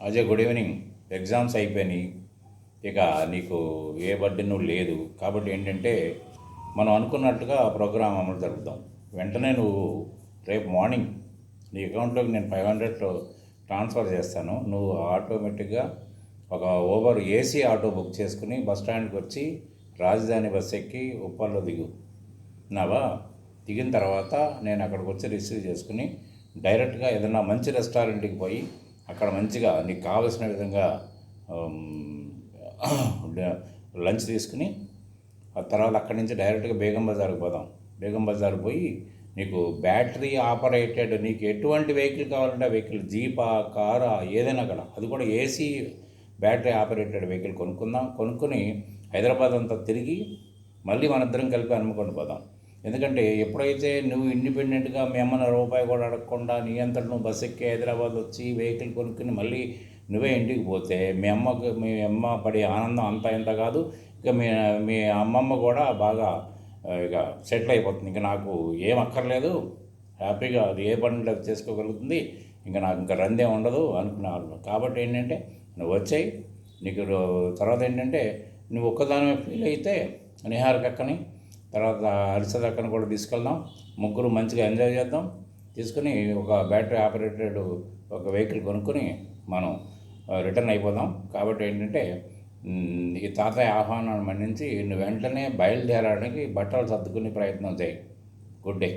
Ajay, good evening. Exams అయిపోయినాయి. ఇక నీకు ఏ బర్డెను లేదు. కాబట్టి ఏంటంటే మనం అనుకున్నట్టుగా ప్రోగ్రామ్ అమలు జరుపుదాం. వెంటనే నువ్వు రేపు మార్నింగ్ నీ అకౌంట్లోకి నేను 500 ట్రాన్స్ఫర్ చేస్తాను. నువ్వు ఆటోమేటిక్గా ఒక ఓబర్ ఏసీ ఆటో బుక్ చేసుకుని బస్ స్టాండ్కి వచ్చి రాజధాని బస్ ఎక్కి ఉప్పల్లో దిగు. నావా దిగిన తర్వాత నేను అక్కడికి వచ్చి రిసీవ్ చేసుకుని డైరెక్ట్గా ఏదైనా మంచి రెస్టారెంట్కి పోయి అక్కడ మంచిగా నీకు కావలసిన విధంగా లంచ్ తీసుకుని ఆ తర్వాత అక్కడి నుంచి డైరెక్ట్గా బేగం బజార్కి పోదాం. బేగం బజార్ పోయి నీకు బ్యాటరీ ఆపరేటెడ్ నీకు ఎటువంటి వెహికల్ కావాలంటే ఆ వెహికల్, జీపా, కారా, ఏదైనా కూడా, అది కూడా ఏసీ బ్యాటరీ ఆపరేటెడ్ వెహికల్ కొనుక్కొని హైదరాబాద్ అంతా తిరిగి మళ్ళీ మనిద్దరం కలిపి హన్మకొండ పోదాం. ఎందుకంటే ఎప్పుడైతే నువ్వు ఇండిపెండెంట్గా మీ అమ్మని రూపాయి కూడా అడగకుండా నీ అంతటి నువ్వు బస్ ఎక్కి హైదరాబాద్ వచ్చి వెహికల్ కొనుక్కుని మళ్ళీ నువ్వే ఇంటికి పోతే మీ అమ్మ పడే ఆనందం అంతా ఇంత కాదు. ఇక మీ అమ్మమ్మ కూడా బాగా ఇక సెటిల్ అయిపోతుంది. ఇంకా నాకు ఏం అక్కర్లేదు, హ్యాపీగా అది ఏ పని చేసుకోగలుగుతుంది, ఇంకా నాకు ఇంకా రందే ఉండదు అనుకున్నాను. కాబట్టి ఏంటంటే నువ్వు వచ్చాయి. నీకు తర్వాత ఏంటంటే నువ్వు ఒక్కదానివే ఫీల్ అయితే నిహారికక్కని తర్వాత హరిసద్ అక్కని కూడా తీసుకెళ్దాం. ముగ్గురు మంచిగా ఎంజాయ్ చేద్దాం. తీసుకుని ఒక బ్యాటరీ ఆపరేటెడ్ ఒక వెహికల్ కొనుక్కొని మనం రిటర్న్ అయిపోదాం. కాబట్టి ఏంటంటే ఈ తాతయ్య ఆహ్వానాన్ని మన్నించి నువ్వు వెంటనే బయలుదేరడానికి బట్టలు సర్దుకునే ప్రయత్నం చేయి. Good day.